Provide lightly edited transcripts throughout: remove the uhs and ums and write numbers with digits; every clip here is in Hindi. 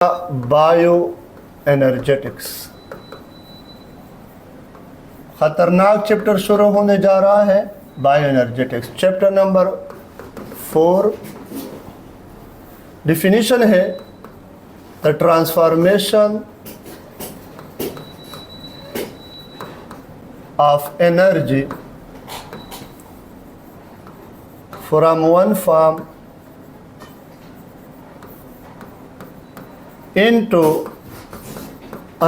Bio energetics. खतरनाक चैप्टर शुरू होने जा रहा है, bio energetics. Chapter number 4 definition है the transformation of energy from one form into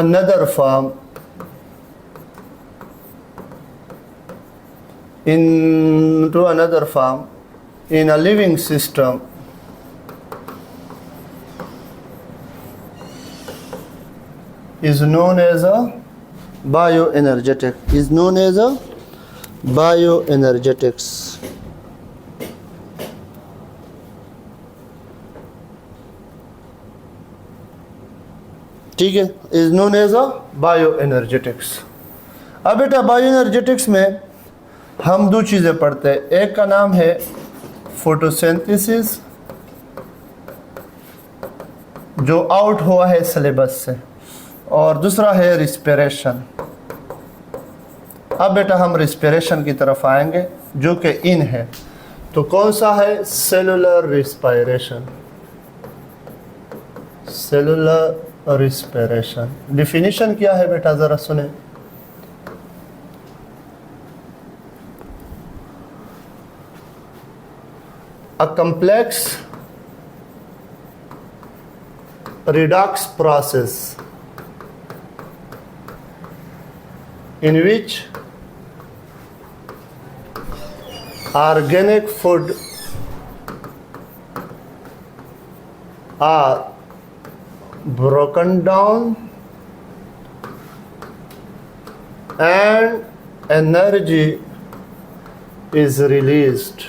another form in a living system is known as a bioenergetics. ठीक है, is known as a bio energetics. अब बेटा बायो एनर्जेटिक्स में हम दो चीज़ें पढ़ते हैं, एक का नाम है फोटोसिंथेसिस जो आउट हुआ है सिलेबस से, और दूसरा है रिस्पिरेशन। अब बेटा हम रिस्पिरेशन की तरफ आएंगे जो कि इन है, तो कौन सा है? Cellular respiration. Cellular respiration definition क्या है बेटा, जरा सुने। A complex redox process in which organic food are broken down and energy is released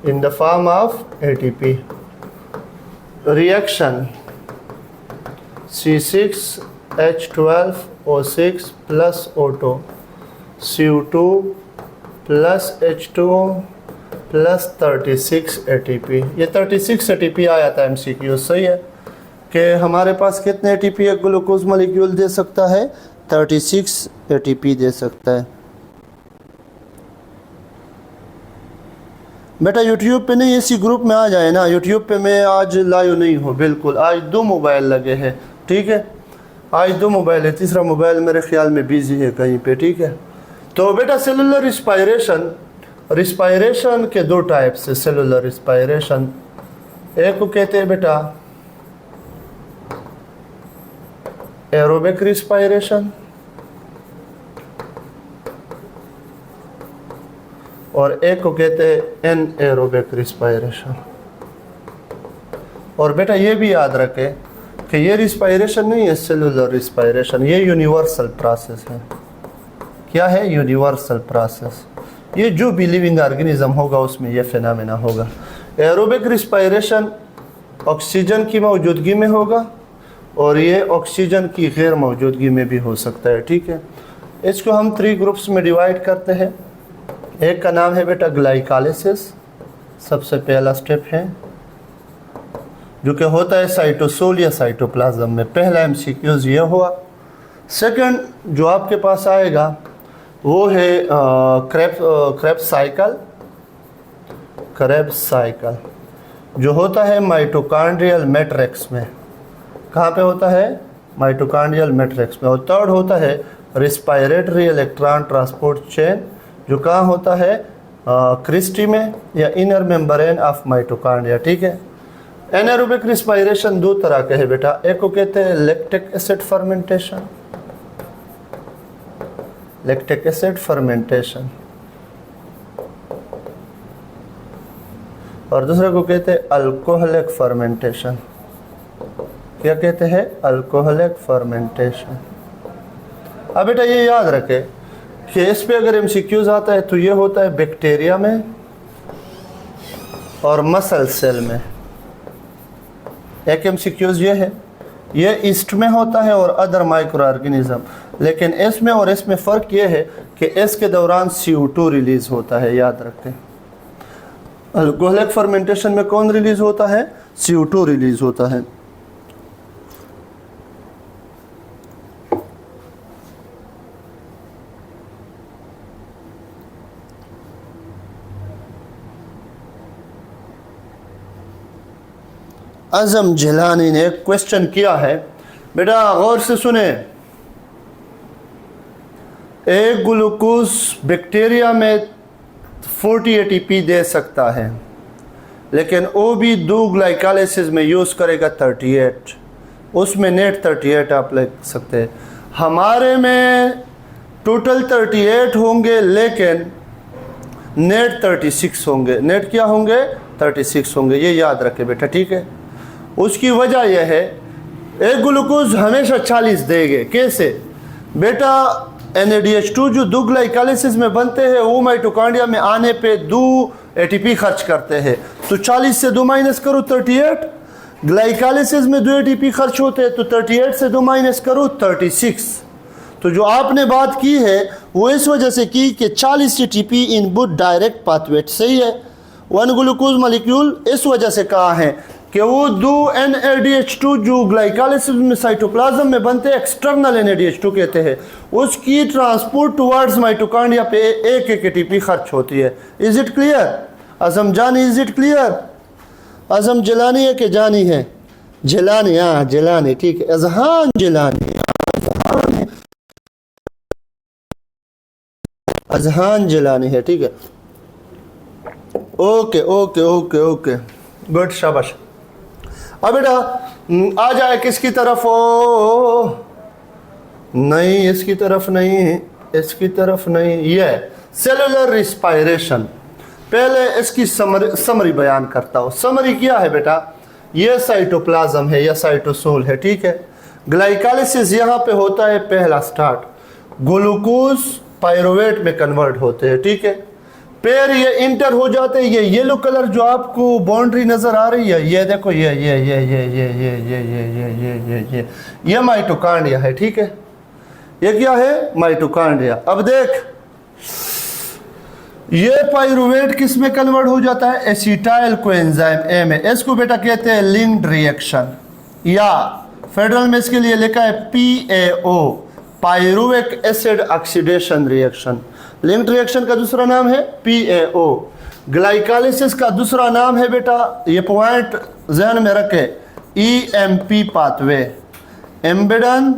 in the form of ATP. Reaction C6H12O6 plus O2 CO2 plus H2O plus 36 ATP। ये 36 ATP आया था MCQ, सही है कि हमारे पास कितने ATP एक ग्लूकोज मॉलिक्यूल दे सकता है? 36 ATP दे सकता है। बेटा यूट्यूब पे नहीं, इसी ग्रुप में आ जाए ना। यूट्यूब पे मैं आज लाइव नहीं हूँ बिल्कुल, आज 2 मोबाइल लगे हैं, ठीक है, आज 2 मोबाइल है, तीसरा मोबाइल मेरे ख्याल में बिजी है कहीं पे, ठीक है। तो बेटा सेलुलर रिस्पायरेशन के 2 टाइप्स है सेलुलर रिस्पायरेशन। एक को कहते हैं बेटा एरोबिक रिस्पायरेशन और एक को कहते हैं एनएरोबिक रिस्पायरेशन। और बेटा ये भी याद रखें कि ये रिस्पायरेशन नहीं है सेलुलर रिस्पायरेशन, ये यूनिवर्सल प्रोसेस है। क्या है? Universal process. ये जो भी लिविंग ऑर्गेनिज्म होगा उसमें ये फिनोमेना होगा। एरोबिक रिस्पायरेशन ऑक्सीजन की मौजूदगी में होगा और ये ऑक्सीजन की गैर मौजूदगी में भी हो सकता है, ठीक है। इसको हम 3 ग्रुप्स में डिवाइड करते हैं। एक का नाम है बेटा ग्लाइकोलाइसिस, सबसे पहला स्टेप है जो कि होता है साइटोसोल या साइटोप्लाज्म में। पहला MCQs ये हुआ। सेकंड जो आपके पास आएगा वो है क्रेब्स साइकिल जो होता है माइटोकॉन्ड्रियल मैट्रिक्स में। कहाँ पे होता है? माइटोकॉन्ड्रियल मैट्रिक्स में। और थर्ड होता है रिस्पायरेटरी इलेक्ट्रॉन ट्रांसपोर्ट चेन जो कहाँ होता है? क्रिस्टी में या इनर मेम्ब्रेन ऑफ माइटोकॉन्ड्रिया, ठीक है। एनारोबिक रिस्पायरेशन 2 तरह के है बेटा, एक को कहते हैं लैक्टिक एसिड फर्मेंटेशन और दूसरे को कहते हैं अल्कोहलिक फर्मेंटेशन। क्या कहते हैं? Alcoholic fermentation. अब बेटा ये याद रखें कि इस पे अगर MCQs आता है तो ये होता है बैक्टीरिया में और मसल सेल में। एक MCQs ये है, ये ईस्ट में होता है और अदर माइक्रो ऑर्गेनिज्म, लेकिन इसमें और इसमें फ़र्क ये है कि इस के दौरान CO2 रिलीज़ होता है, याद रखें। अल्कोहलिक फर्मेंटेशन में कौन रिलीज़ होता है? CO2 रिलीज होता है। आजम जिलानी ने क्वेश्चन किया है, बेटा गौर से सुने। एक ग्लूकोज बैक्टीरिया में 40 ATP दे सकता है, लेकिन वो भी 2 ग्लाइकोलाइसिस में यूज़ करेगा 38, उसमें नेट 38 आप लिख सकते हैं। हमारे में टोटल 38 होंगे, लेकिन नेट 36 होंगे। नेट क्या होंगे? 36 होंगे, ये याद रखे बेटा, ठीक है। उसकी वजह यह है, एक ग्लूकोज हमेशा 40 देंगे। कैसे बेटा? NADH2 जो 2 ग्लाइकोलाइसिस में बनते हैं वो माइटोकॉन्ड्रिया में आने पे 2 ATP खर्च करते हैं, तो 40 से 2 माइनस करो 38। ग्लाइकोलाइसिस में 2 ATP खर्च होते हैं, तो 38 से 2 माइनस करो 36। तो जो आपने बात की है वो इस वजह से की कि 40 ATP in both direct pathway, सही है। 1 ग्लूकोज मॉलिक्यूल इस वजह से कहा है कि वो 2 NADH2 जो ग्लाइकोलाइसिस में साइटोप्लाज्म में बनते हैं, एक्सटर्नल NADH2 कहते हैं, उसकी ट्रांसपोर्ट टुवर्ड्स माइटोकॉन्ड्रिया पे एक ATP खर्च होती है। Is it clear Azam Jani? Is it clear? Azam Jilani है कि जानी है? जिलानी, हाँ जिलानी, ठीक है। अजहान जिलानी, अजहान जिलानी है, ठीक है। Okay okay okay okay, good, शाबाश। अब बेटा आ जाए किसकी तरफ? हो नहीं, इसकी तरफ नहीं, इसकी तरफ नहीं, ये सेलुलर रिस्पायरेशन। पहले इसकी समरी बयान करता हूँ। समरी क्या है बेटा? ये साइटोप्लाज्म है या साइटोसोल है, ठीक है। ग्लाइकोलाइसिस यहाँ पे होता है पहला स्टार्ट, ग्लूकोज पायरुवेट में कन्वर्ट होते हैं, ठीक है। फिर ये इंटर हो जाते हैं। ये येलो कलर जो आपको बाउंड्री नजर आ रही है, ये देखो, ये माइटोकॉन्ड्रिया है, ठीक है। ये क्या है? माइटोकॉन्ड्रिया। अब देख, ये पायरुवेट किस में कन्वर्ट हो जाता है? एसिटाइल कोएंजाइम ए में। इसको बेटा कहते हैं लिंक्ड रिएक्शन, या फेडरल में इसके लिए लिखा है PAO, pyruvic acid oxidation reaction. Linked reaction का दूसरा नाम है PAO। ग्लाइकोलाइसिस का दूसरा नाम है बेटा, ये पॉइंट ध्यान में रखे, EMP पाथवे, एम्बेडन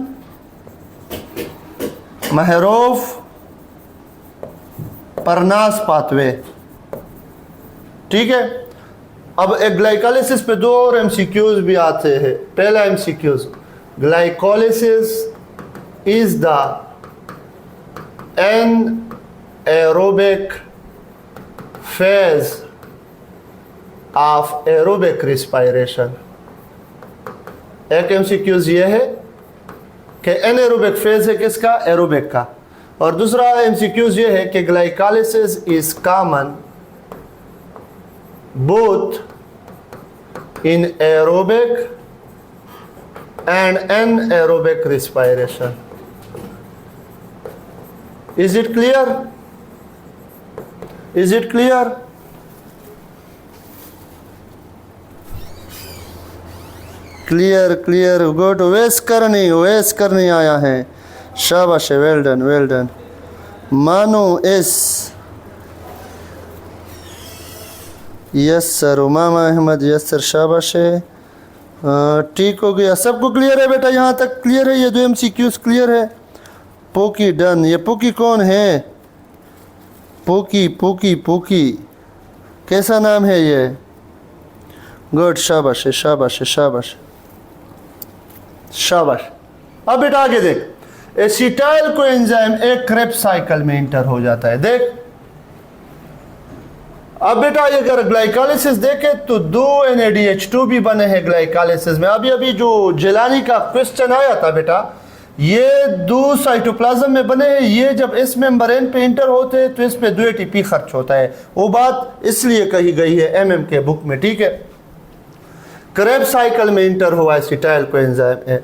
महरोफ परनास पाथवे, ठीक है। अब एक ग्लाइकोलाइसिस पे 2 और MCQs भी आते हैं। पहला MCQs, glycolysis is the anaerobic phase of aerobic respiration। एक MCQs ये है कि एनाएरोबिक फेज है किसका? एरोबिक का। और दूसरा MCQs ये है कि glycolysis is common both in aerobic and anaerobic respiration. Is it clear? Is it clear? Clear, clear, good. वेस्ट करनी आया है, शाबाश, वेल डन, वेल डन। मानो एस, yes sir. Umama Ahmad, yes sir, शाबाश है। ठीक हो गया, सबको क्लियर है बेटा? यहाँ तक क्लियर है? ये 2 MCQs क्लियर है? Poke done. ये पोकी कौन है? पोकी पोकी पोकी, कैसा नाम है ये? गुड, शाबाश है, शाबाश है, शाबाश, शाबाश। अब बेटा आगे देख, एसिटाइल कोएंजाइम एक क्रेब्स साइकिल में इंटर हो जाता है। देख, अब बेटा ये अगर ग्लाइकोलाइसिस देखे तो 2 NADH2 भी बने हैं ग्लाइकोलाइसिस में। अभी जो जिलानी का क्वेश्चन आया था बेटा, ये 2 साइटोप्लाज्म में बने हैं। ये जब इस मेम्ब्रेन पे इंटर होते हैं तो इस पे 2 ATP खर्च होता है। वो बात इसलिए कही गई है MM के बुक में, ठीक है। क्रेब्स साइकिल में इंटर हुआ एसिटाइल कोएंजाइम है।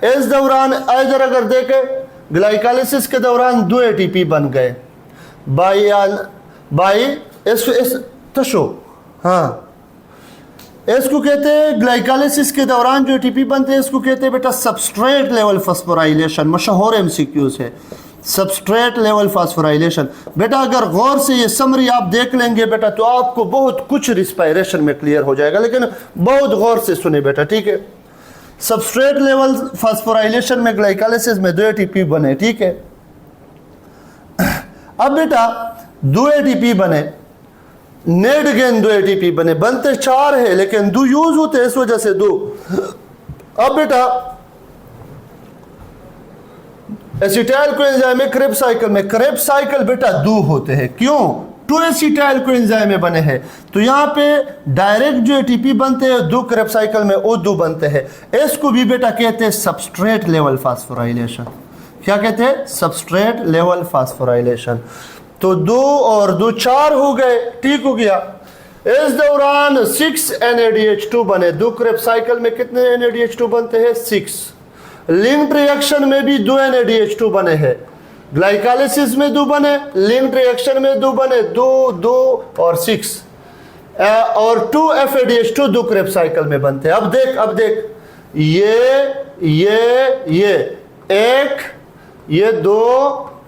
इस दौरान इधर अगर देखे, ग्लाइकोलाइसिस के दौरान 2 ATP बन गए बाई इस तशो, हाँ, इसको कहते हैं ग्लाइकोलाइसिस के दौरान जो एटीपी बनते हैं इसको कहते हैं बेटा सबस्ट्रेट लेवल फास्फोराइलेशन। मशहूर एमसीक्यूज है सबस्ट्रेट लेवल फास्फोराइलेशन। बेटा अगर गौर से ये समरी आप देख लेंगे बेटा तो आपको बहुत कुछ रिस्पायरेशन में क्लियर हो जाएगा, लेकिन बहुत गौर से सुने बेटा, ठीक है। सबस्ट्रेट लेवल फास्फोराइलेशन में ग्लाइकोलाइसिस में 2 एटीपी बने, ठीक है। अब बेटा 2 एटीपी बने, नेट गेन 2 एटीपी बने, बनते 4 है लेकिन 2 यूज होते हैं इस वजह से 2। अब बेटा एसिटाइल कोएंजाइम में क्रेब्स साइकिल में क्रेब्स साइकिल बेटा 2 होते हैं, क्यों? 2 एसिटाइल कोएंजाइम में बने हैं, तो यहाँ पे डायरेक्ट जो एटीपी बनते हैं 2 क्रेब्स साइकिल में वो 2 बनते हैं। इसको भी बेटा कहते हैं सबस्ट्रेट लेवल फास्फोराइलेशन। क्या कहते हैं? Substrate level phosphorylation. तो 2 और 2 4 हो गए, ठीक हो गया। इस दौरान 6 NADH2 बने, 2 क्रेब्स साइकिल में कितने NADH2 बनते हैं? 6। लिंक्ड रिएक्शन में भी 2 NADH2 बने हैं, ग्लाइकोलाइसिस में 2 बने, लिंक्ड रिएक्शन में 2 बने, 2 2 और 6 और 2 FADH2 2 क्रेब्स साइकिल में बनते हैं। अब देख ये 1 ये 2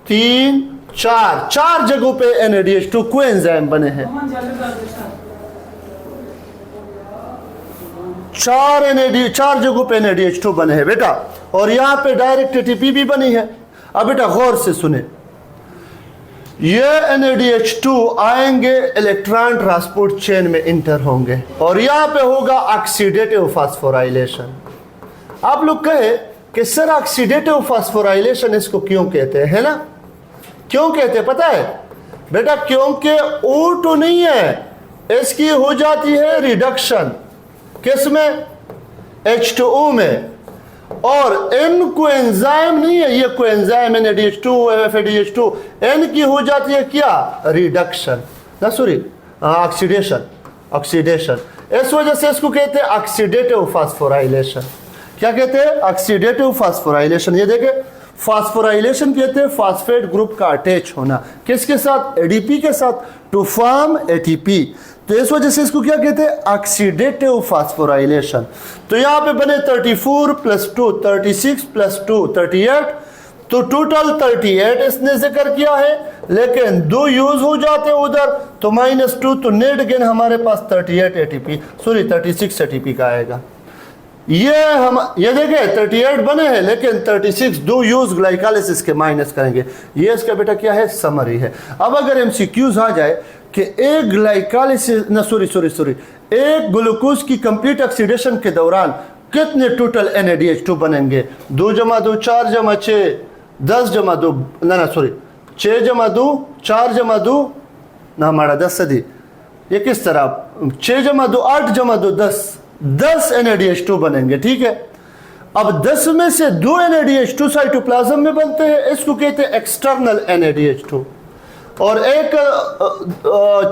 3 4 जगहों पे NADH2 कोएंजाइम बने हैं। 4 जगहों पे NADH2 बने हैं बेटा, और यहां पे डायरेक्ट एटीपी भी बनी है। अब बेटा गौर से सुने, ये NADH2 आएंगे इलेक्ट्रॉन ट्रांसपोर्ट चेन में इंटर होंगे और यहां पे होगा ऑक्सीडेटिव फास्फोराइलेशन। आप लोग कहे कि सर ऑक्सीडेटिव फास्फोराइलेशन इसको क्यों कहते हैं, है ना? क्यों कहते हैं पता है बेटा? क्योंकि O2 नहीं है, इसकी हो जाती है रिडक्शन, किसमें? H2O में। और N कोएंजाइम नहीं है, ये कोएंजाइम NADH2 FADH2, N की हो जाती है क्या? रिडक्शन, ना सॉरी ऑक्सीडेशन। इस वजह से इसको कहते हैं ऑक्सीडेटिव फास्फोराइलेशन। क्या कहते हैं? Oxidative phosphorylation. ये देखे फास्फोराइलेशन कहते हैं फास्फेट ग्रुप का अटैच होना, किसके साथ? एडीपी के साथ, टू फॉर्म एटीपी। तो इस वजह से इसको क्या कहते हैं? Oxidative phosphorylation. तो यहां पे बने 34 + 2 36 + 2 38, तो टोटल 38 इसने जिक्र किया है, लेकिन 2 यूज हो जाते उधर तो -2, तो नेट गेन हमारे पास 38 एटीपी, सॉरी 36 एटीपी का आएगा। ये देखे 38 बने हैं लेकिन 36 2 यूज ग्लाइकोलाइसिस के माइनस करेंगे। ये इसका बेटा क्या है? समरी है। अब अगर एमसीक्यूज आ जाए कि एक ग्लाइकोलाइसिस ना सॉरी एक ग्लूकोज की कंप्लीट ऑक्सीडेशन के दौरान कितने टोटल NADH2 बनेंगे? 2 + 2 4 + 6 10 + 2 ना सॉरी 6 + 2 4 + 2 ना हमारा 10 सदी, ये किस तरह 6 + 2 8 + 2 10 NADH2 बनेंगे, ठीक है। अब 10 में से 2 NADH2 साइटोप्लाज्म में बनते हैं, इसको कहते हैं एक्सटर्नल NADH2, और एक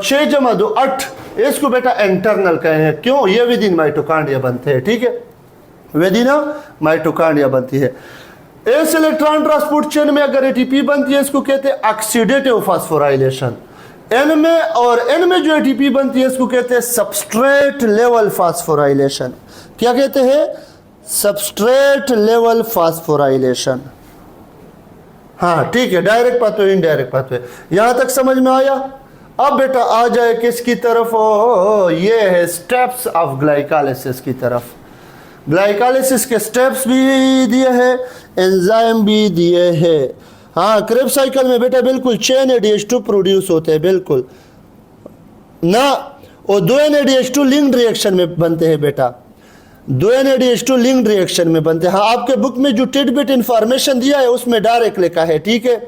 6 + 2 8 इसको बेटा इंटरनल कहेंगे। क्यों? ये विदिन माइटोकॉन्ड्रिया बनते हैं, ठीक है, विदिन माइटोकॉन्ड्रिया बनती है। इस इलेक्ट्रॉन ट्रांसपोर्ट चेन में अगर एटीपी बनती है इसको कहते हैं ऑक्सीडेटिव फास्फोराइलेशन। N में जो एटीपी बनती है इसको कहते हैं सबस्ट्रेट लेवल फास्फोराइलेशन। क्या कहते हैं? Substrate level phosphorylation. हाँ ठीक है, डायरेक्ट पाथवे इनडायरेक्ट पाथवे, यहां तक समझ में आया। अब बेटा आ जाए किसकी तरफ? ये है स्टेप्स ऑफ ग्लाइकोलाइसिस की तरफ। ग्लाइकोलाइसिस के स्टेप्स भी दिए हैं, एंजाइम भी दिए हैं। हाँ, क्रेब्स साइकिल में बेटा बिल्कुल 6 NADH2 प्रोड्यूस होते हैं, बिल्कुल ना, और 2 NADH2 लिंक्ड रिएक्शन में बनते हैं बेटा, 2 NADH2 लिंक्ड रिएक्शन में बनते हैं। हाँ, आपके बुक में जो टिडबिट इंफॉर्मेशन दिया है उसमें डायरेक्ट लिखा है, ठीक है,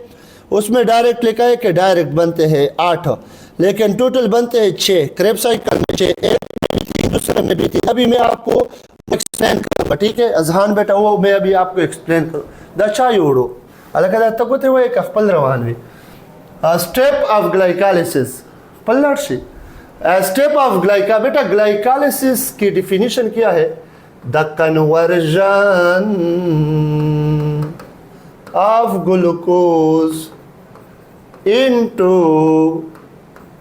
उसमें डायरेक्ट लिखा है कि डायरेक्ट बनते हैं 8, लेकिन टोटल बनते हैं 6। क्रेब्स साइकिल में 6, एक में भी 3 दूसरे में भी 3। अभी मैं आपको एक्सप्लेन करूँगा, ठीक है अजहान बेटा, वो मैं अभी आपको एक्सप्लेन करूँ। दशा योड़ो अलग तक होते हुए एक अफपल रवानवी स्टेप ऑफ ग्लाइकोलाइसिस पल्लाशी स्टेप ऑफ बेटा ग्लाइकोलाइसिस की डिफिनीशन क्या है? The conversion of glucose into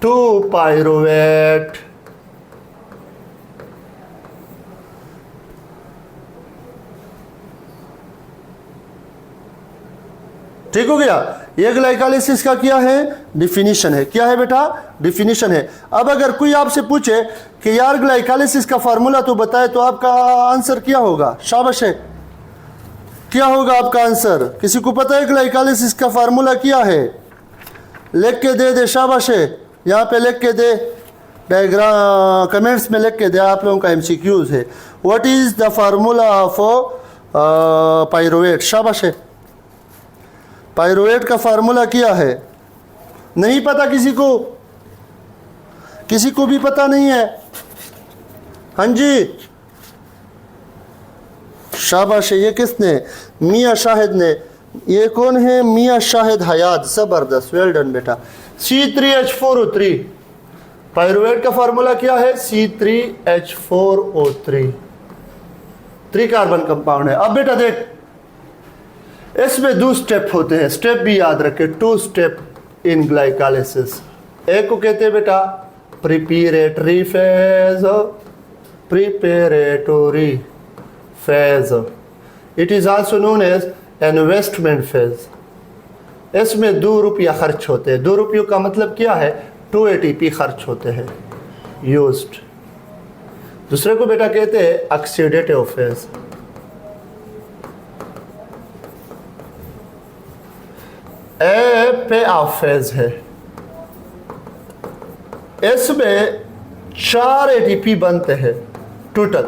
2 pyruvate ठीक हो गया। ये ग्लाइकोलाइसिस का क्या है, डिफिनीशन है। क्या है बेटा, डिफिनीशन है। अब अगर कोई आपसे पूछे कि यार ग्लाइकोलाइसिस का फार्मूला तो बताए, तो आपका आंसर क्या होगा? शाबाश है, क्या होगा आपका आंसर? किसी को पता है ग्लाइकोलाइसिस का फार्मूला क्या है? लिख के दे दे, शाबाश है, यहाँ पे लिख के दे, डायग्राम कमेंट्स में लिख के दे। आप लोगों का एमसीक्यूज है। What is the formula of pyruvate? शाबाश है, पाइरुवेट का फार्मूला क्या है? नहीं पता किसी को? किसी को भी पता नहीं है? हाँ जी, शाबाश है। ये किसने? मियाँ शाहिद ने। ये कौन है? मियाँ शाहिद हयात। जबरदस्त, वेल डन बेटा। C3H4O3 पाइरुवेट का फार्मूला क्या है? C3H4O3 3 कार्बन कंपाउंड है। अब बेटा देख, इसमें 2 स्टेप होते हैं। स्टेप भी याद रखे, 2 स्टेप इन ग्लाइकोलाइसिस। एक को कहते हैं बेटा preparatory phase, preparatory phase. It is also known as investment phase. इसमें 2 रुपया खर्च होते हैं। 2 रुपयों का मतलब क्या है? 2 ATP खर्च होते हैं यूज्ड। दूसरे को बेटा कहते हैं ऑक्सीडेटिव फेज। पे ऑफ फेज है। इसमें 4 ATP बनते हैं टोटल,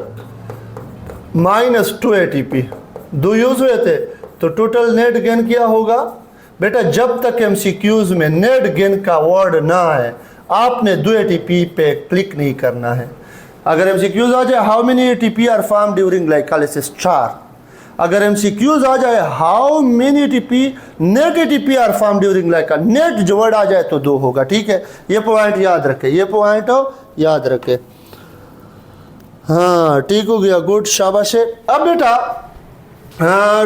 -2 ATP 2 यूज हुए थे। तो टोटल नेट गेन क्या होगा बेटा? जब तक MCQs में नेट गेन का वर्ड ना आए, आपने 2 ATP पे क्लिक नहीं करना है। अगर MCQs आ जाए how many ATP are form during glycolysis, 4। अगर MCQs आ जाए how many ATP net ATP are form during glycolysis, net जो वर्ड आ जाए तो 2 होगा। ठीक है, ये पॉइंट याद रखे, ये पॉइंट याद रखे। हाँ ठीक हो गया, गुड, शाबाश है। अब बेटा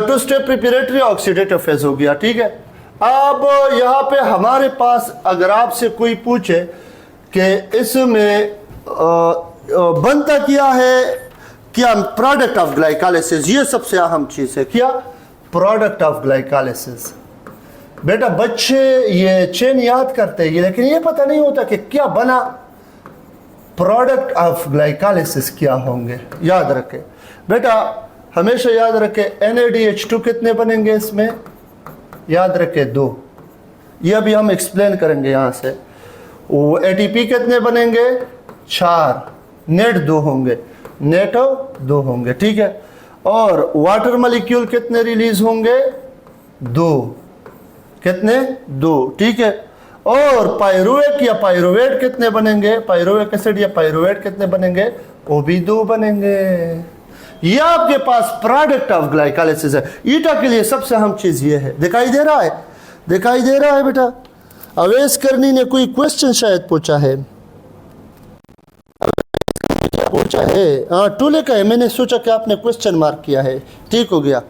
2 स्टेप प्रिपरेटरी ऑक्सीडेटिव फेज हो गया। ठीक है, अब यहाँ पे हमारे पास अगर आपसे कोई पूछे कि इसमें बनता क्या है, क्या प्रोडक्ट ऑफ ग्लाइकोलाइसिस, ये सबसे अहम चीज है। क्या प्रोडक्ट ऑफ ग्लाइकोलाइसिस? बेटा बच्चे ये चेन याद करते हैं, लेकिन ये पता नहीं होता कि क्या बना। प्रोडक्ट ऑफ ग्लाइकोलाइसिस क्या होंगे, याद रखें बेटा, हमेशा याद रखें। NADH2 कितने बनेंगे इसमें? याद रखें 2। ये अभी हम एक्सप्लेन करेंगे यहाँ से। ATP कितने बनेंगे? 4। नेट 2 होंगे, नेट 2 होंगे। ठीक है, और वाटर मॉलिक्यूल कितने रिलीज होंगे? 2। कितने? 2। ठीक है, और पाइरुवेट या पाइरुवेट कितने बनेंगे? पाइरुवेट एसिड या पाइरुवेट कितने बनेंगे? वो भी 2 बनेंगे। ये आपके पास प्रोडक्ट ऑफ ग्लाइकोलाइसिस है। ईटा के लिए सबसे अहम चीज ये है। दिखाई दे रहा है? दिखाई दे रहा है बेटा? अवैस करनी ने कोई क्वेश्चन शायद पूछा है, पूछा है। हाँ टूले का है, मैंने सोचा कि आपने क्वेश्चन मार्क किया है। ठीक हो गया।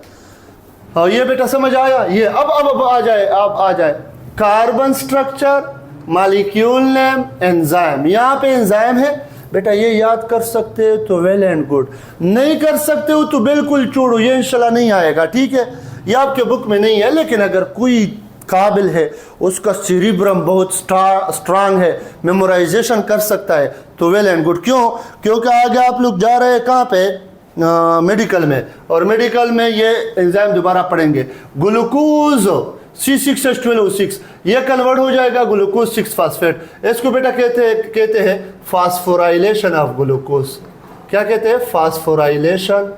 हाँ ये बेटा समझ आया। ये अब आ जाए, अब आ जाए carbon structure, molecule name, enzyme. यहाँ पे एंजाइम है बेटा, ये याद कर सकते हो तो वेल एंड गुड, नहीं कर सकते हो तो बिल्कुल छोड़ो, ये इंशाल्लाह नहीं आएगा। ठीक है, ये आपके बुक में नहीं है, लेकिन अगर कोई काबिल है, उसका सीरिब्रम बहुत स्ट्रांग है, मेमोराइजेशन कर सकता है, तो वेल एंड गुड। क्यों? क्योंकि आगे आप लोग जा रहे हैं कहाँ पे? मेडिकल में, और मेडिकल में ये एंजाइम दोबारा पढ़ेंगे। ग्लूकोज C6H12O6 ये कन्वर्ट हो जाएगा ग्लूकोज 6 फास्फेट। इसको बेटा कहते हैं फास्फोराइलेशन ऑफ ग्लूकोज। क्या कहते हैं? Phosphorylation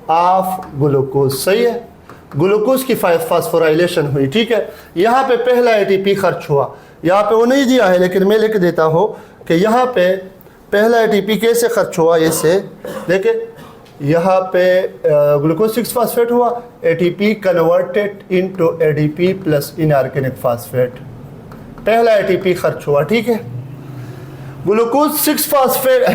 of glucose. सही है, ग्लूकोज की फास्फोराइलेशन हुई। ठीक है, यहाँ पे पहला ATP खर्च हुआ। यहाँ पे वो नहीं दिया है, लेकिन मैं लिख देता हूँ कि यहाँ पे पहला ATP कैसे खर्च हुआ। ऐसे देखिए, यहाँ पे ग्लूकोज 6 फास्फेट हुआ, ATP converted into ADP plus inorganic phosphate, पहला ATP खर्च हुआ। ठीक है, ग्लूकोज 6 फास्फेट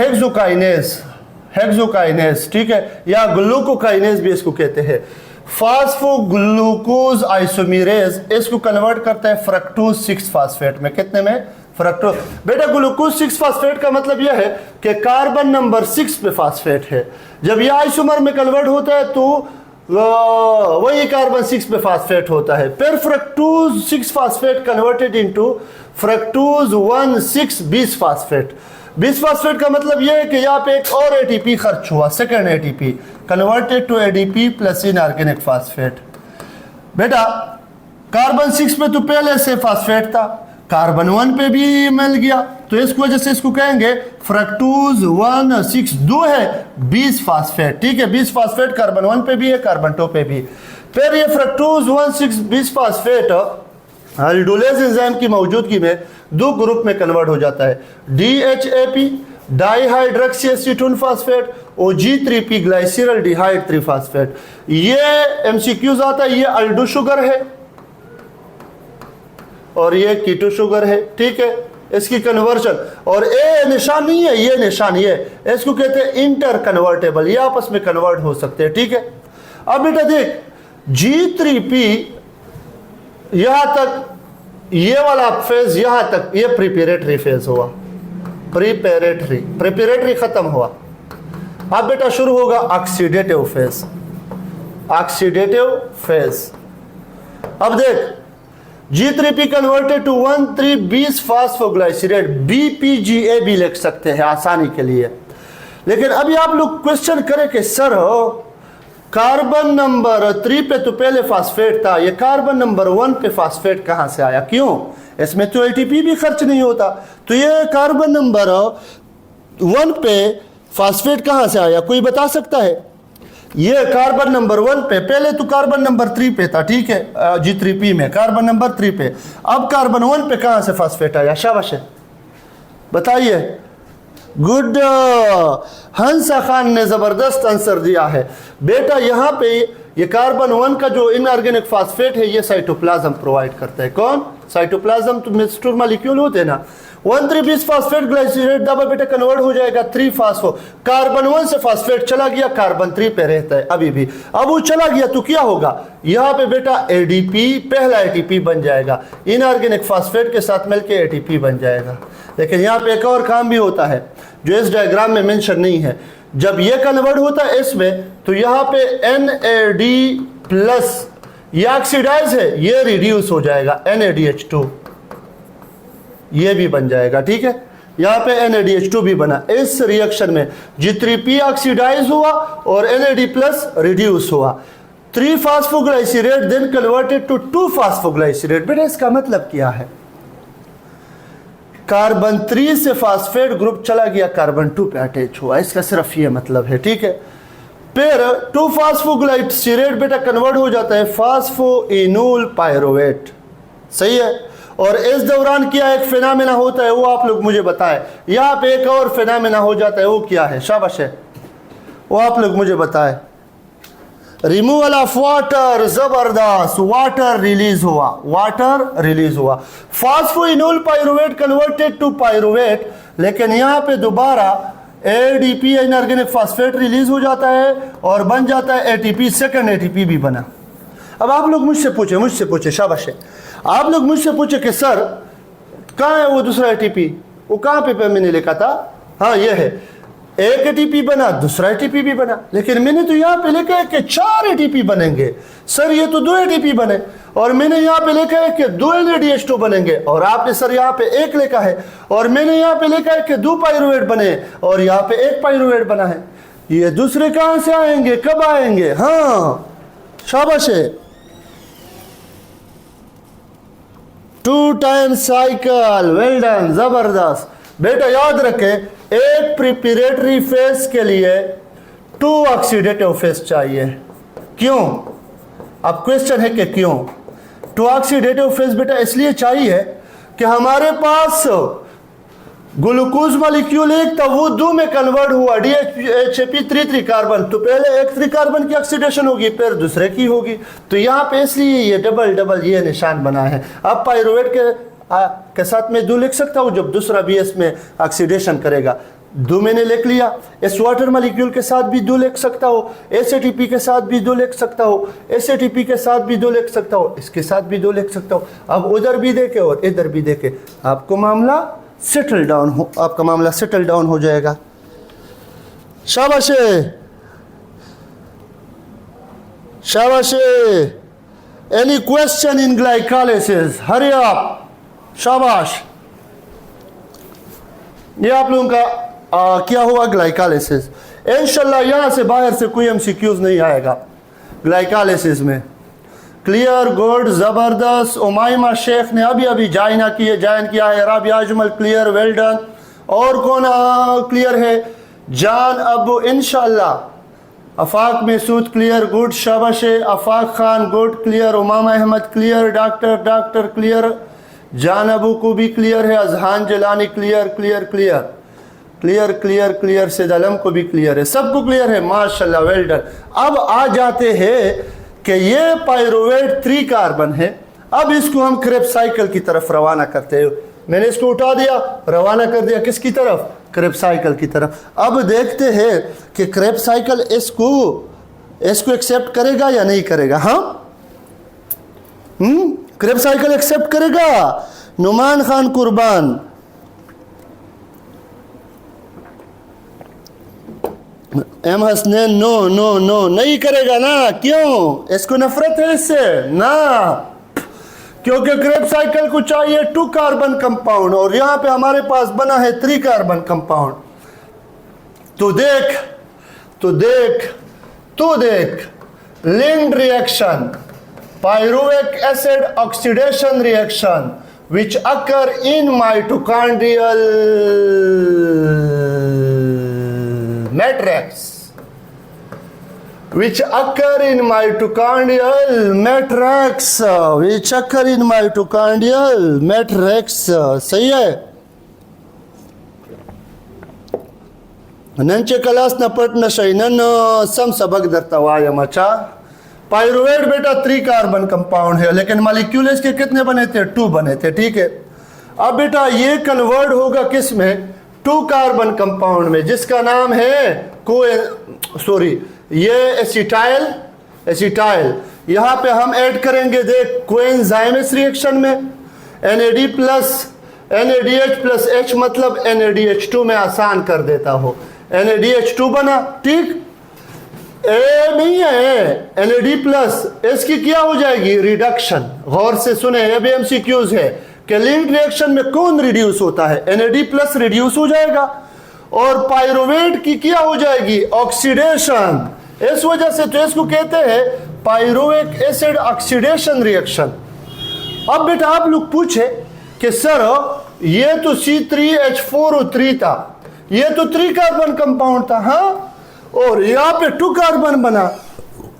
हेक्सोकाइनेज, ठीक है, या ग्लूकोकाइनेज भी इसको कहते हैं। फास्फोग्लूकोज आइसोमेरेज इसको कन्वर्ट करता है फ्रक्टोज 6 फास्फेट में। कितने में? फ्रक्टोज। बेटा ग्लूकोज 6 फास्फेट का मतलब यह है कि कार्बन नंबर 6 पे फास्फेट है। जब यह आइसोमर में कन्वर्ट होता है तो वही कार्बन 6 पे फास्फेट होता है। फिर fructose 6 phosphate converted into fructose 1,6 बीस फास्फेट। बीस फास्फेट का मतलब यह है कि यहाँ पे एक और एटीपी खर्च हुआ, second ATP converted to ADP plus inorganic phosphate. बेटा कार्बन 6 पे तो पहले से फास्फेट था, कार्बन 1 पे भी मिल गया, तो इस वजह से इसको कहेंगे फ्रक्टोज 1,6 दो है 20 फास्फेट। ठीक है, 20 फास्फेट कार्बन 1 पे भी है, कार्बन 2 पे भी। फिर ये फ्रक्टोज 1,6 20 फास्फेट अल्डोलेज एंजाइम की मौजूदगी में दो ग्रुप में कन्वर्ट हो जाता है, DHAP डाइहाइड्रोक्सी एसीटोन फास्फेट और G3P ग्लाइसिरल डिहाइड 3 फास्फेट। ये एमसीक्यूज आता है, ये अल्डो शुगर है और ये कीटो शुगर है। ठीक है, इसकी कन्वर्जन, और ए निशान नहीं है, ये निशान, ये इसको कहते हैं इंटर कन्वर्टेबल, ये आपस में कन्वर्ट हो सकते हैं। ठीक है, अब बेटा देख G3P यहां तक, ये वाला फेज यहां तक, ये प्रिपरेटरी फेज हुआ, प्रिपरेटरी खत्म हुआ। अब बेटा शुरू होगा ऑक्सीडेटिव फेज, ऑक्सीडेटिव फेज। अब देख G3P कन्वर्टेड टू 1,3,20 फास्फोग्लाइसिरेट, BPGA भी लिख सकते हैं आसानी के लिए। लेकिन अभी आप लोग क्वेश्चन करें कि सर कार्बन नंबर 3 पे तो पहले फास्फेट था, ये कार्बन नंबर 1 पे फास्फेट कहां से आया, क्यों? इसमें तो एटीपी भी खर्च नहीं होता, तो ये कार्बन नंबर 1 पे फास्फेट कहां से आया, कोई बता सकता है? ये कार्बन नंबर 1 पे, पहले तो कार्बन नंबर 3 पे था। ठीक है, G3P में कार्बन नंबर 3 पे, अब कार्बन 1 पे कहां से फास्फेट आया? शाबाश है, बताइए। गुड, हंसा खान ने जबरदस्त आंसर दिया है। बेटा यहाँ पे ये कार्बन 1 का जो इनऑर्गेनिक फास्फेट है, ये साइटोप्लाज्म प्रोवाइड करता है। कौन? साइटोप्लाज्म, तो मिक्सचर मॉलिक्यूल होते हैं ना। 1,3,20 फास्फेट ग्लाइसिरेट दबा बेटा कन्वर्ट हो जाएगा 3 फास्फो, कार्बन 1 से फास्फेट चला गया, कार्बन 3 पे रहता है अभी भी। अब वो चला गया तो क्या होगा, यहाँ पे बेटा एडीपी, पहला एटीपी बन जाएगा, इनऑर्गेनिक फास्फेट के साथ मिलकर एटीपी बन जाएगा। लेकिन यहाँ पे एक और काम भी होता है जो इस डायग्राम में मेंशन नहीं है। जब ये कन्वर्ट होता है इसमें, तो यहाँ पे NAD प्लस ये ऑक्सीडाइज है, ये रिड्यूस हो जाएगा, NADH2 ये भी बन जाएगा। ठीक है, यहाँ पे NADH2 भी बना। इस रिएक्शन में G3P ऑक्सीडाइज हुआ और NAD प्लस रिड्यूस हुआ। 3 फास्फोग्लाइसिरेट देन कन्वर्टेड टू 2 फास्फोग्लाइसिरेट। बेटा इसका मतलब क्या है? कार्बन 3 से फास्फेट ग्रुप चला गया, कार्बन 2 पे अटैच हुआ, इसका सिर्फ ये मतलब है। ठीक है, फिर 2 फास्फोग्लाइसिरेट बेटा कन्वर्ट हो जाता है फास्फोइनोल पायरुवेट। सही है, और इस दौरान क्या एक फिनोमेना होता है, वो आप लोग मुझे बताएं। यहाँ पे एक और फिनोमेना हो जाता है, वो क्या है? शाबाश है, वो आप लोग मुझे बताएं। रिमूवल ऑफ वाटर, जबरदस्त, वाटर रिलीज हुआ, वाटर रिलीज हुआ। Phosphoenol pyruvate converted to pyruvate, लेकिन यहाँ पे दोबारा एडीपी इनऑर्गेनिक फास्फेट रिलीज हो जाता है और बन जाता है एटीपी, सेकंड एटीपी भी बना। अब आप लोग मुझसे पूछे, शाबाश है, आप लोग मुझसे पूछे कि सर कहाँ है वो दूसरा एटीपी, वो कहाँ पे मैंने लिखा था? हाँ ये है, एक एटीपी बना, दूसरा एटीपी भी बना, लेकिन मैंने तो यहाँ पे लिखा है कि 4 एटीपी बनेंगे। सर ये तो 2 एटीपी बने, और मैंने यहाँ पे लिखा है कि 2 NADH2 बनेंगे, और आपने सर यहाँ पे 1 लिखा है, और मैंने यहाँ पे लिखा है कि 2 पायरुवेट बने और यहाँ पे 1 पायरुवेट बना है। ये दूसरे कहाँ से आएंगे, कब आएंगे? हाँ शाबाश है, 2 टाइम साइकिल, वेल डन, जबरदस्त। बेटा याद रखें, एक प्रिपरेटरी फेज के लिए 2 ऑक्सीडेटिव फेज चाहिए। क्यों? अब क्वेश्चन है कि क्यों 2 ऑक्सीडेटिव फेज? बेटा इसलिए चाहिए कि हमारे पास ग्लूकोज मॉलिक्यूल एक था, वो 2 में कन्वर्ट हुआ, DHAP 3 कार्बन, तो पहले एक 3 कार्बन की ऑक्सीडेशन होगी, फिर दूसरे की होगी, तो यहाँ पे इसलिए ये डबल ये निशान बना है। अब पायरुवेट के साथ में 2 लिख सकता हूँ, जब दूसरा भी इसमें ऑक्सीडेशन करेगा। 2 मैंने लिख लिया, इस वाटर मॉलिक्यूल के साथ भी 2 लिख सकता हो, SATP के साथ भी 2 लिख सकता हो, SATP के साथ भी 2 लिख सकता हो, इसके साथ भी 2 लिख सकता हो। अब उधर भी देखे और इधर भी देखे, आपको मामला सेटल डाउन हो, आपका मामला सेटल डाउन हो जाएगा। शाबाश है। शाबाश। Any question in glycolysis? Hari आप, शाबाश। ये आप लोगों का क्या हुआ ग्लाइकोलाइसिस। इंशाल्लाह यहाँ से बाहर से कोई एमसीक्यूज नहीं आएगा ग्लाइकोलाइसिस में। क्लियर, गुड, ज़बरदस्त। उमाइमा शेख ने अभी अभी ज्वाइन किया है। Rabia Ajmal clear, well done. और कौन क्लियर है? जान अबू इंशाल्लाह। अफाक महसूद क्लियर, गुड, शाबाश। Afaq Khan good, clear. Umama Ahmad clear. Doctor clear. Jan Abu को भी क्लियर है। Azhan Jalani clear clear clear clear clear clear. Saeed Alam को भी क्लियर है। सबको क्लियर है, माशाल्लाह, वेल डन। अब आ जाते हैं कि ये पायरुवेट 3 कार्बन है। अब इसको हम क्रेब्स साइकिल की तरफ रवाना करते हैं। मैंने इसको उठा दिया, रवाना कर दिया किसकी तरफ? क्रेब्स साइकिल की तरफ। अब देखते हैं कि क्रेब्स साइकिल इसको एक्सेप्ट करेगा या नहीं करेगा। हाँ, क्रेब्स साइकिल एक्सेप्ट करेगा। Numan Khan Qurban, M Hasnain, no no no, नहीं करेगा ना। क्यों? इसको नफरत है इससे ना, क्योंकि क्रेब्स साइकिल को चाहिए 2 कार्बन कंपाउंड और यहां पे हमारे पास बना है 3 कार्बन कंपाउंड। तो देख linked reaction, pyruvic acid oxidation reaction which occur in mitochondrial matrix, सही है। नंचे क्लास न पट न शई न सम सबक दरता वाया मचा। पायरुवेट बेटा 3 कार्बन कंपाउंड है, लेकिन मॉलिक्यूल इसके कितने बने थे? 2 बने थे, ठीक है। अब बेटा ये कन्वर्ट होगा किस में? 2 कार्बन कंपाउंड में, जिसका नाम है ये एसिटाइल। यहाँ पे हम ऐड करेंगे, देख, कोएंजाइमस रिएक्शन में NAD plus NADH plus H, मतलब NADH2 में आसान कर देता हो। NADH2 बना, ठीक। ए नहीं है NAD प्लस, इसकी क्या हो जाएगी? रिडक्शन। गौर से सुने, ये भी MCQs है कि लिंक्ड रिएक्शन में कौन रिड्यूस होता है? NAD प्लस रिड्यूस हो जाएगा। और पायरुवेट की क्या हो जाएगी? ऑक्सीडेशन। इस वजह से तो इसको कहते हैं पायरुविक एसिड ऑक्सीडेशन रिएक्शन। अब बेटा आप लोग पूछे कि सर ये तो C3H4O3 था, ये तो 3 कार्बन कंपाउंड था। हाँ, और यहाँ पे 2 कार्बन बना,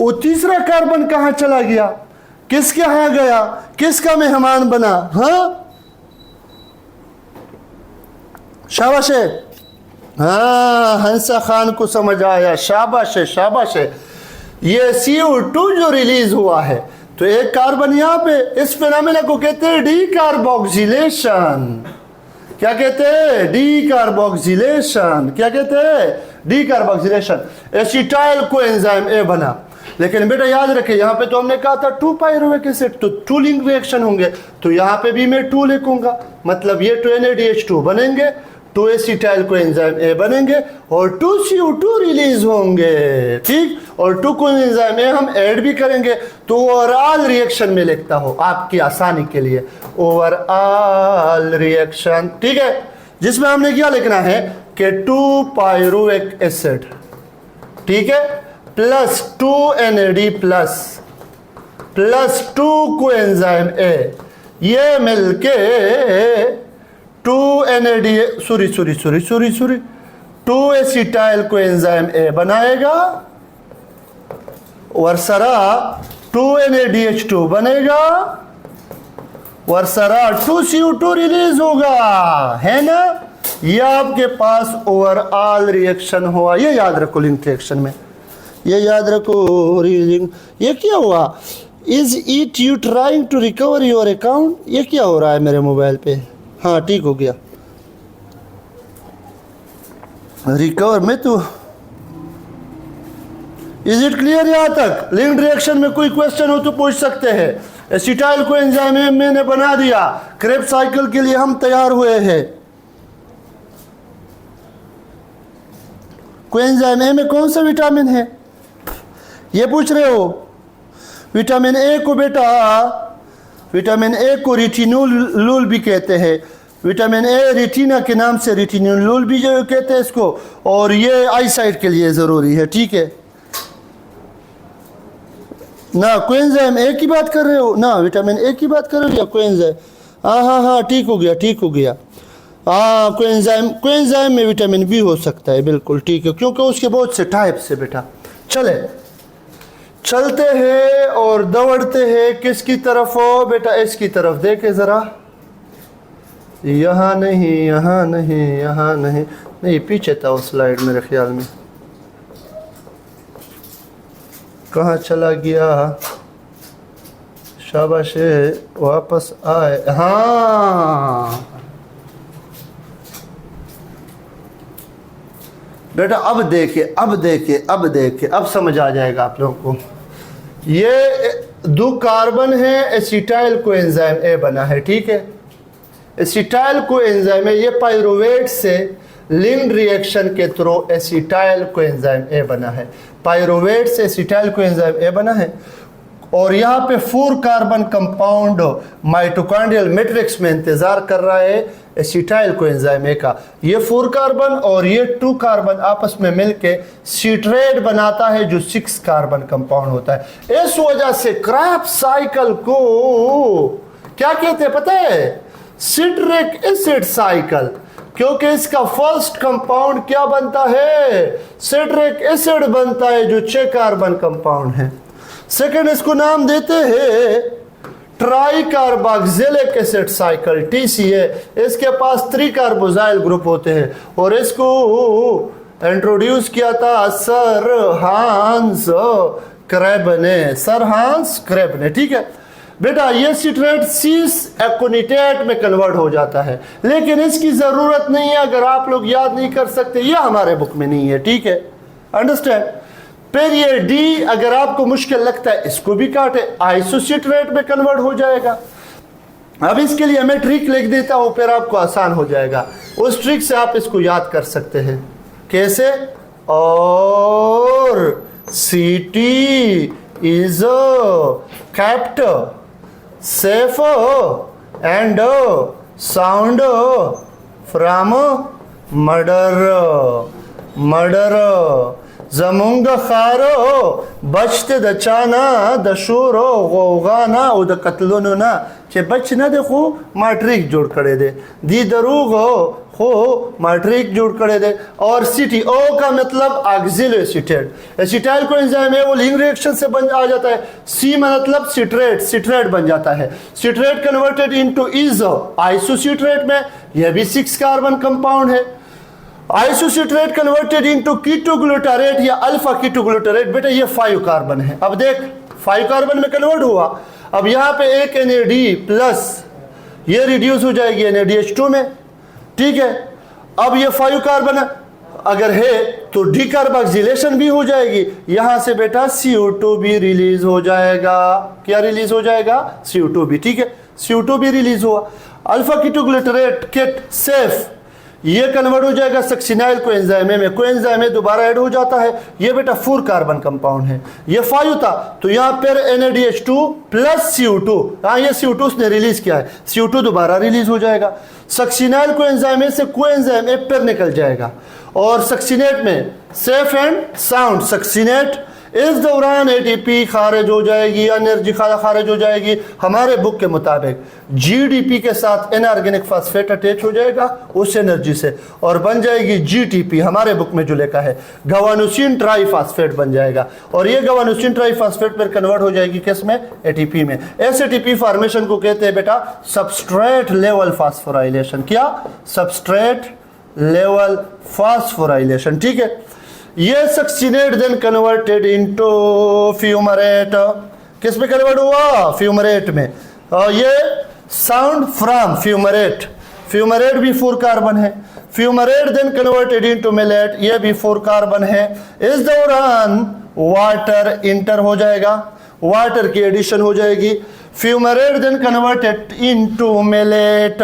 वो तीसरा कार्बन कहाँ चला गया? किसके यहाँ गया? किसका मेहमान बना? हाँ, शाबाश है। हाँ, हंसा खान को समझ आया, शाबाश है, शाबाश है। ये CO2 जो रिलीज हुआ है, तो एक कार्बन यहाँ पे, इस फिनोमेना को कहते हैं डीकार्बोक्सिलेशन। क्या कहते हैं? डीकार्बोक्सिलेशन। क्या कहते हैं? डीकार्बोक्सिलेशन। एसिटाइल कोएंजाइम ए बना। लेकिन बेटा याद रखें, यहाँ पे तो हमने कहा था 2 पायरुविक एसिड, तो 2 लिंक रिएक्शन होंगे, तो यहाँ पे भी मैं 2 लिखूंगा, मतलब ये 2 NADH2 बनेंगे, 2 एसिटाइल कोएंजाइम ए बनेंगे और 2 CO2 रिलीज होंगे, ठीक। और 2 कोएंजाइम ए हम ऐड भी करेंगे। तो ओवरऑल रिएक्शन में लिखता हूं आपकी आसानी के लिए, ओवरऑल रिएक्शन, ठीक है, जिसमें हमने क्या लिखना है कि 2 पायरुविक एसिड, ठीक है, plus 2 NAD plus 2 coenzyme A, ये मिलके 2 एसिटाइल कोएंजाइम ए बनाएगा, वर्सरा 2 NADH2 बनेगा, वर्सरा 2 CO2 रिलीज होगा, है ना। ये आपके पास ओवरऑल रिएक्शन हुआ। ये याद रखो लिंक रिएक्शन में, ये याद रखो। ये क्या हुआ? Is it you trying to recover your account? ये क्या हो रहा है मेरे मोबाइल पे? हाँ, ठीक हो गया, रिकवर में तो। इज इट क्लियर यहां तक? लिंक्ड रिएक्शन में कोई क्वेश्चन हो तो पूछ सकते हैं। एसिटाइल कोएंजाइम ए मैंने बना दिया, क्रेब्स साइकिल के लिए हम तैयार हुए हैं। कोएंजाइम ए में कौन सा विटामिन है? ये पूछ रहे हो? विटामिन ए को बेटा, विटामिन ए को रेटिनोलूल भी कहते हैं। विटामिन ए रेटिना के नाम से रेटिनोलूल भी जो कहते हैं इसको, और ये आई साइट के लिए ज़रूरी है, ठीक है ना। कोएंजाइम ए की बात कर रहे हो ना, विटामिन ए की बात कर रहे हो या कोएंजाइम? हाँ हाँ हाँ, ठीक हो गया, ठीक हो गया। हाँ, कोएंजाइम में विटामिन बी हो सकता है, बिल्कुल ठीक है, क्योंकि उसके बहुत से टाइप्स है बेटा। चले चलते हैं और दौड़ते हैं किसकी तरफ हो बेटा? इसकी तरफ देखे ज़रा, यहाँ नहीं, यहाँ नहीं, यहाँ नहीं, नहीं पीछे था उस स्लाइड मेरे ख्याल में, कहाँ चला गया? शाबाश, वापस आए। हाँ बेटा, अब देखिए, अब देखिए, अब देखिए, अब समझ आ जाएगा आप लोगों को। ये 2 कार्बन है, एसिटाइल कोएंजाइम ए बना है, ठीक है। एसिटाइल कोएंजाइम है, ये पाइरुवेट से लिन रिएक्शन के थ्रू एसिटाइल कोएंजाइम ए बना है। पाइरुवेट से एसिटाइल कोएंजाइम ए बना है, और यहाँ पे 4 कार्बन कंपाउंड माइटोकॉन्ड्रियल मैट्रिक्स में इंतजार कर रहा है एसिटाइल कोएंजाइम ए का। ये 4 कार्बन और ये 2 कार्बन आपस में मिलके सिट्रेट बनाता है, जो 6 कार्बन कंपाउंड होता है। इस वजह से क्रेब्स साइकिल को क्या कहते हैं पता है? सिट्रिक एसिड साइकिल, क्योंकि इसका फर्स्ट कंपाउंड क्या बनता है? सिट्रिक एसिड बनता है, जो 6 कार्बन कंपाउंड है। सेकंड इसको नाम देते हैं try carboxylic acid cycle, TCA। इसके पास 3 कार्बोजाइल ग्रुप होते हैं, और इसको इंट्रोड्यूस किया था सर हांस क्रेब ने, सर हांस क्रेब ने, ठीक है बेटा। ये सिट्रेट सीस एकोनिटेट में कन्वर्ट हो जाता है, लेकिन इसकी ज़रूरत नहीं है, अगर आप लोग याद नहीं कर सकते, ये हमारे बुक में नहीं है, ठीक है, अंडरस्टैंड। फिर ये डी अगर आपको मुश्किल लगता है, इसको भी काटे, आइसोसिट्रेट में कन्वर्ट हो जाएगा। अब इसके लिए मैं ट्रिक लिख देता हूँ, फिर आपको आसान हो जाएगा। उस ट्रिक से आप इसको याद कर सकते हैं। कैसे? और CT is kept safe and sound from murder. जमुंग खारो बचते दचाना दशूरो गोगाना उद कत्लोनो ना चे बच न देखो माट्रिक जोड़ करे दे दी दरूग हो माट्रिक जोड़ करे दे। और सिटी ओ का मतलब ऑक्सिलो एसिटेट, एसिटाइल कोएंजाइम है वो लिंक रिएक्शन से बन आ जाता है। सी मतलब सिट्रेट, सिट्रेट बन जाता है। सिट्रेट कन्वर्टेड इनटू इजो आइसोसिट्रेट में, यह भी 6 कार्बन कंपाउंड है। आइसोसिट्रेट कन्वर्टेड इनटू कीटोग्लूटारेट या अल्फा कीटोग्लूटारेट, बेटा ये 5 कार्बन है। अब देख 5 कार्बन में कन्वर्ट हुआ। अब यहाँ पे एक NAD प्लस ये रिड्यूस हो जाएगी NADH2 में, ठीक है। अब ये 5 कार्बन अगर है तो डीकार्बोक्सिलेशन भी हो जाएगी, यहां से बेटा CO2 भी रिलीज हो जाएगा। क्या रिलीज हो जाएगा? CO2 भी, ठीक है, CO2 भी रिलीज हुआ। अल्फा कीटोग्लूटारेट किट सेफ ये कन्वर्ट हो जाएगा सक्सिनाइल कोएंजाइम में, कोएंजाइम दोबारा ऐड हो जाता है। ये बेटा 4 कार्बन कंपाउंड है, ये 5 था तो यहाँ पर NADH2 प्लस CO2, हाँ ये CO2 उसने रिलीज किया है, CO2 दोबारा रिलीज हो जाएगा। सक्सिनाइल कोएंजाइम से कोएंजाइम ए पर निकल जाएगा और सक्सिनेट में सेफ एंड साउंड सक्सिनेट। इस दौरान ATP खारिज हो जाएगी, एनर्जी खारिज हो जाएगी। हमारे बुक के मुताबिक GDP के साथ इनऑर्गेनिक फास्फेट अटैच हो जाएगा उस एनर्जी से और बन जाएगी GTP, हमारे बुक में जो लिखा है गवानोसिन ट्राईफास्फेट बन जाएगा। और ये गवानोसिन ट्राईफास्फेट पर कन्वर्ट हो जाएगी किस में? ATP में। इस ATP फॉर्मेशन को कहते हैं बेटा सबस्ट्रेट लेवल फास्फोराइलेशन। क्या? सबस्ट्रेट लेवल फास्फोराइलेशन, ठीक है। ये succinate then converted into fumarate, किस में कन्वर्ट हुआ? फ्यूमरेट में। और ये साउंड फ्रॉम फ्यूमरेट, फ्यूमरेट भी 4 कार्बन है। Fumarate then converted into malate, ये भी 4 कार्बन है। इस दौरान वाटर इंटर हो जाएगा, वाटर की एडिशन हो जाएगी। Fumarate then converted into malate,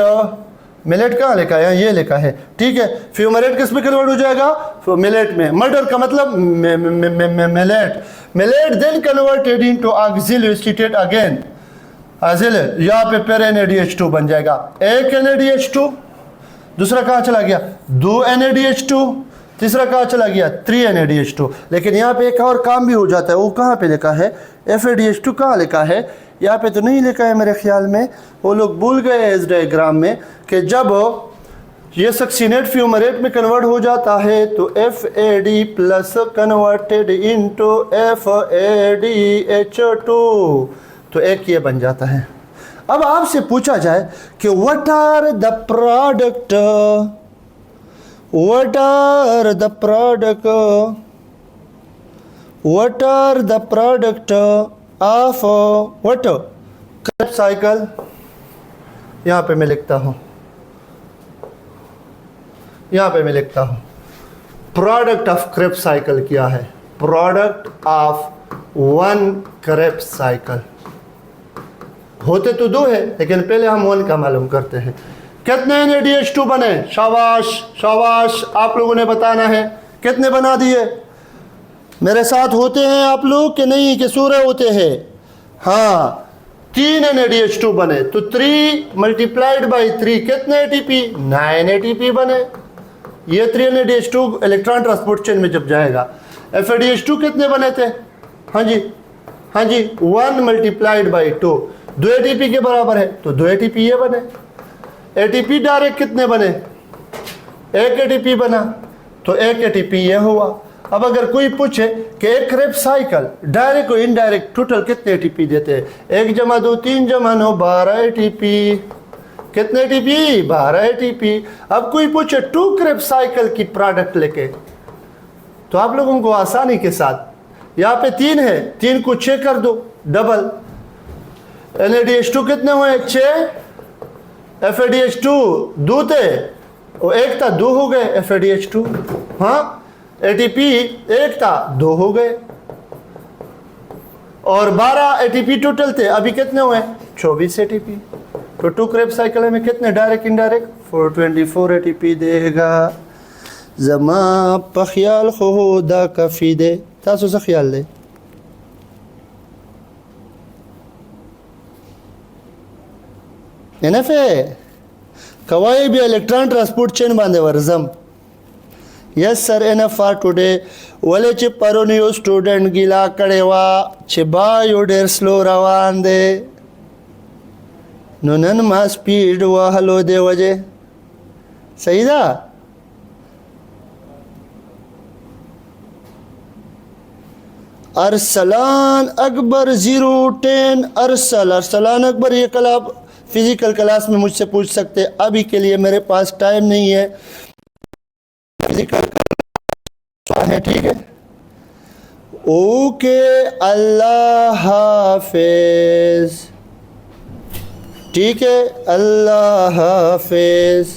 malate कहाँ लिखा है? ये लिखा है, ठीक है। फ्यूमरेट किस में कन्वर्ट हो जाएगा? मिलेट में। मर्डर का मतलब malate. Malate then converted into oxal acetate again oxal, यहाँ पे फिर NADH2 बन जाएगा। एक NADH2, दूसरा कहाँ चला गया? 2 NADH2, तीसरा कहाँ चला गया? 3 NADH2। लेकिन यहाँ पे एक और काम भी हो जाता है, वो कहाँ पे लिखा है? FADH2 कहाँ लिखा है? यहाँ पे तो नहीं लिखा है मेरे ख्याल में, वो लोग भूल गए इस डायग्राम में कि जब ये सक्सीनेट फ्यूमरेट में कन्वर्ट हो जाता है तो FAD plus converted into FADH2, तो एक ये बन जाता है। अब आपसे पूछा जाए कि what are the product of what Krebs cycle. यहाँ पे मैं लिखता हूँ, यहाँ पे मैं लिखता हूँ प्रोडक्ट ऑफ क्रेब्स साइकिल क्या है? Product of one Krebs cycle. होते तो 2 है, लेकिन पहले हम 1 का मालूम करते हैं। कितने NADH2 बने? शाबाश शाबाश, आप लोगों ने बताना है कितने बना दिए। मेरे साथ होते हैं आप लोग कि नहीं, कि सूरे होते हैं? हाँ, 3 NADH2 बने, तो 3 मल्टीप्लाइड बाई 3 कितने ATP? 9 ATP बने। ये 3 NADH2 इलेक्ट्रॉन ट्रांसपोर्ट चेन में जब जाएगा। FADH2 कितने बने थे? हाँ जी, हाँ जी, 1 मल्टीप्लाइड बाई 2, 2 ATP के बराबर है, तो 2 ATP ये बने। ATP डायरेक्ट कितने बने? 1 ATP बना, तो 1 ATP ये हुआ। अब अगर कोई पूछे कि एक क्रेब्स साइकिल डायरेक्ट और इनडायरेक्ट टोटल कितने ATP देते हैं? 1 जमा 2 3 जमा 9 12 ATP। कितने ATP? 12 ATP। अब कोई पूछे 2 क्रेब्स साइकिल की प्रोडक्ट लेके, तो आप लोगों को आसानी के साथ यहाँ पे 3 है, 3 को 6 कर दो, डबल। NADH2 कितने हुए? 6। FADH2 2 थे और 1 था, 2 हो गए FADH2। हाँ, ATP 1 था, 2 हो गए, और 12 ATP टोटल थे। अभी कितने हुए? 24 ATP। तो 2 क्रेब्स साइकिल में कितने डायरेक्ट इनडायरेक्ट? 424 ATP देगा। जमा पख्याल खुदा कफी दे, तासो से ख्याल दे। एनफ है कवाई भी इलेक्ट्रॉन ट्रांसपोर्ट चेन बांधे वर्जम। Yes sir, enough for today वले चे परोनियो स्टूडेंट गिला कड़ेवा चे बायो डेर स्लो रवान दे नूनन मा स्पीड वा हलो दे वजे। सही था? अरसलान अकबर 010 अरसलान अकबर, ये कल आप फिजिकल क्लास में मुझसे पूछ सकते। अभी के लिए मेरे पास टाइम नहीं है, फिजिकल है, ठीक है? ओके, अल्लाह हाफिज। ठीक है, अल्लाह हाफिज।